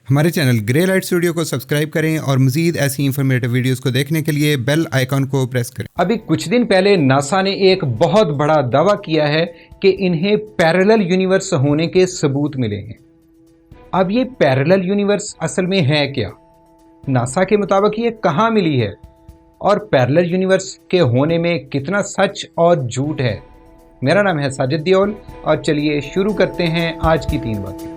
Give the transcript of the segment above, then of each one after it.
हमारे channel grey light studio को subscribe करें और मज़ीद ऐसी इंफॉर्मेटिव वीडियोस को देखने के लिए बेल आइकॉन को प्रेस करें। अभी कुछ दिन पहले नासा ने एक बहुत बड़ा दावा किया है कि इन्हें पैरेलल यूनिवर्स होने के सबूत मिले हैं। अब ये पैरेलल यूनिवर्स असल में है क्या? नासा के मुताबिक ये कहाँ मिली है और पैरेलल यूनिवर्स के होने में कितना सच और झूठ है? मेरा नाम है साजिद दियोल और चलिए शुरू करते हैं आज की 3 बातें।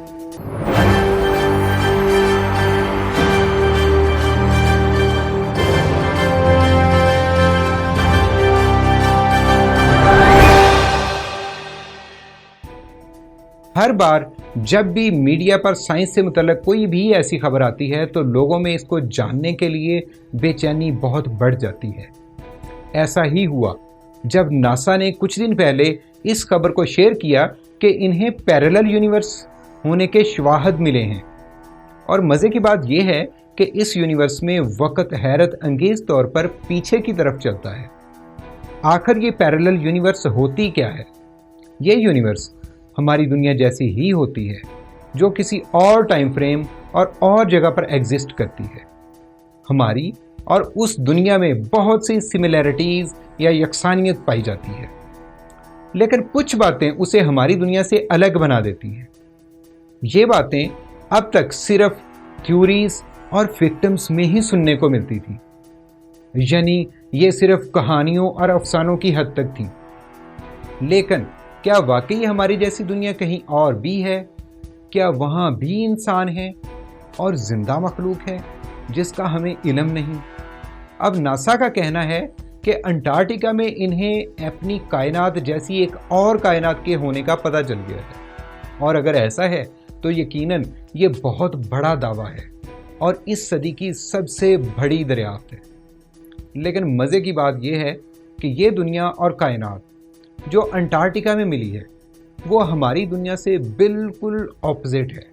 हर बार जब भी मीडिया पर साइंस से मुतल्लिक कोई भी ऐसी खबर आती है तो लोगों में इसको जानने के लिए बेचैनी बहुत बढ़ जाती है। ऐसा ही हुआ जब नासा ने कुछ दिन पहले इस खबर को शेयर किया कि इन्हें पैरेलल यूनिवर्स होने के शवाहद मिले हैं। और मज़े की बात यह है कि इस यूनिवर्स में वक़्त हैरत अंगेज़ तौर पर पीछे की तरफ चलता है। आखिर ये पैरेलल यूनिवर्स होती क्या है? ये यूनिवर्स हमारी दुनिया जैसी ही होती है, जो किसी और टाइम फ्रेम और जगह पर एग्जिस्ट करती है। हमारी और उस दुनिया में बहुत सी सिमिलैरिटीज़ या यकसानियत पाई जाती है, लेकिन कुछ बातें उसे हमारी दुनिया से अलग बना देती हैं। ये बातें अब तक सिर्फ थ्योरीज और फिक्टिम्स में ही सुनने को मिलती थी, यानी ये सिर्फ कहानियों और अफसानों की हद तक थी। लेकिन क्या वाकई हमारी जैसी दुनिया कहीं और भी है? क्या वहाँ भी इंसान हैं और जिंदा मखलूक है जिसका हमें इल्म नहीं? अब नासा का कहना है कि अंटार्कटिका में इन्हें अपनी कायनात जैसी एक और कायनात के होने का पता चल गया है। और अगर ऐसा है तो यकीनन ये बहुत बड़ा दावा है और इस सदी की सबसे बड़ी दरियाफ्त है। लेकिन मज़े की बात यह है कि ये दुनिया और कायनात जो अंटार्कटिका में मिली है वो हमारी दुनिया से बिल्कुल ऑपोजिट है।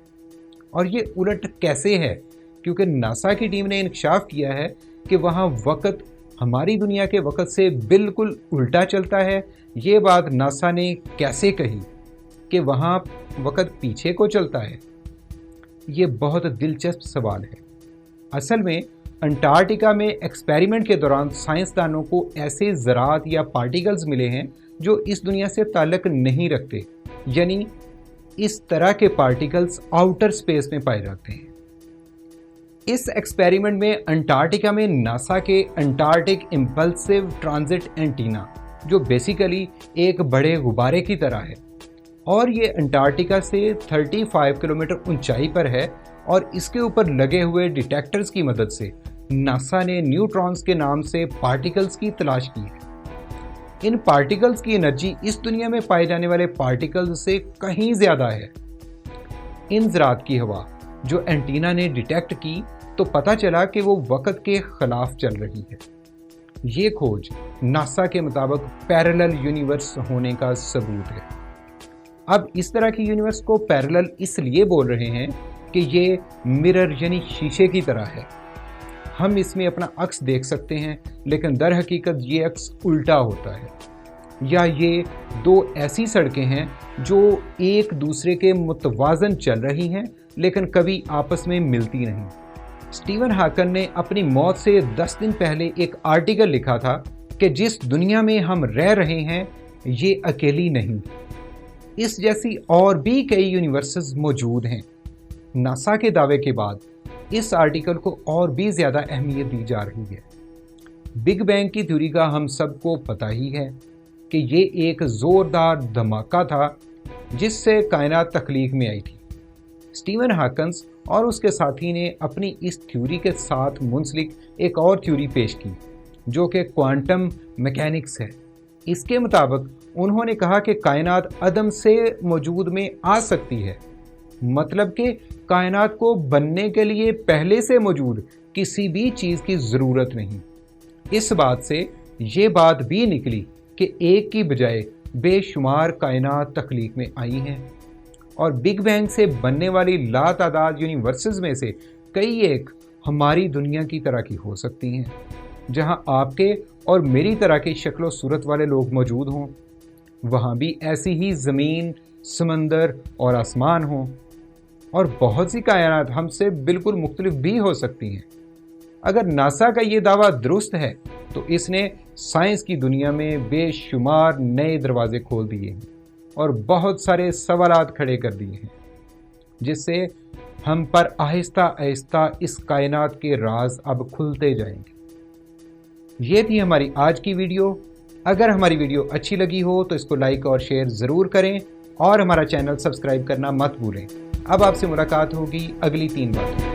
और ये उलट कैसे है? क्योंकि नासा की टीम ने इंकशाफ किया है कि वहाँ वक़्त हमारी दुनिया के वक़्त से बिल्कुल उल्टा चलता है। ये बात नासा ने कैसे कही कि वहाँ वक़्त पीछे को चलता है? ये बहुत दिलचस्प सवाल है। असल में अंटार्कटिका में एक्सपेरिमेंट के दौरान साइंसदानों को ऐसे ज़रात या पार्टिकल्स मिले हैं जो इस दुनिया से ताल्लुक़ नहीं रखते, यानी इस तरह के पार्टिकल्स आउटर स्पेस में पाए जाते हैं। इस एक्सपेरिमेंट में अंटार्कटिका में नासा के अंटार्कटिक इम्पल्सिव ट्रांजिट एंटीना, जो बेसिकली एक बड़े गुब्बारे की तरह है, और ये अंटार्कटिका से 35 किलोमीटर ऊंचाई पर है, और इसके ऊपर लगे हुए डिटेक्टर्स की मदद से नासा ने न्यूट्रॉन्स के नाम से पार्टिकल्स की तलाश की है। इन पार्टिकल्स की एनर्जी इस दुनिया में पाए जाने वाले पार्टिकल्स से कहीं ज़्यादा है। इन ज़रात की हवा जो एंटीना ने डिटेक्ट की तो पता चला कि वो वक़्त के ख़िलाफ़ चल रही है। ये खोज नासा के मुताबिक पैरेलल यूनिवर्स होने का सबूत है। अब इस तरह की यूनिवर्स को पैरेलल इसलिए बोल रहे हैं कि ये मिरर यानी शीशे की तरह है। हम इसमें अपना अक्स देख सकते हैं, लेकिन दर हकीकत ये अक्स उल्टा होता है। या ये 2 ऐसी सड़कें हैं जो एक दूसरे के मुतवाज़न चल रही हैं, लेकिन कभी आपस में मिलती नहीं। स्टीवन हॉकिंग ने अपनी मौत से 10 दिन पहले एक आर्टिकल लिखा था कि जिस दुनिया में हम रह रहे हैं ये अकेली नहीं, इस जैसी और भी कई यूनिवर्सेस मौजूद हैं। नासा के दावे के बाद इस आर्टिकल को और भी ज़्यादा अहमियत दी जा रही है। बिग बैंग की थ्योरी का हम सबको पता ही है कि ये एक ज़ोरदार धमाका था जिससे कायनात तख्लीक में आई थी। स्टीवन हॉकिंग और उसके साथी ने अपनी इस थ्योरी के साथ मुंसलिक एक और थ्योरी पेश की जो कि क्वांटम मैकेनिक्स है। इसके मुताबिक उन्होंने कहा कि कायनात अदम से मौजूद में आ सकती है, मतलब कि कायनात को बनने के लिए पहले से मौजूद किसी भी चीज़ की ज़रूरत नहीं। इस बात से ये बात भी निकली कि एक की बजाय बेशुमार कायनात तख्लीक में आई हैं, और बिग बैंग से बनने वाली लातादाद यूनिवर्सेस में से कई एक हमारी दुनिया की तरह की हो सकती हैं, जहां आपके और मेरी तरह की शक्ल सूरत वाले लोग मौजूद हों। वहाँ भी ऐसी ही ज़मीन, समंदर और आसमान हों। اور بہت سی کائنات ہم سے بالکل مختلف بھی ہو سکتی ہیں۔ اگر ناسا کا یہ دعویٰ درست ہے تو اس نے سائنس کی دنیا میں بے شمار نئے دروازے کھول دیے ہیں اور بہت سارے سوالات کھڑے کر دیے ہیں، جس سے ہم پر آہستہ آہستہ اس کائنات کے راز اب کھلتے جائیں گے۔ یہ تھی ہماری آج کی ویڈیو۔ اگر ہماری ویڈیو اچھی لگی ہو تو اس کو لائک اور شیئر ضرور کریں اور ہمارا چینل سبسکرائب کرنا مت بھولیں۔ اب آپ سے ملاقات ہوگی اگلی 3 باتوں۔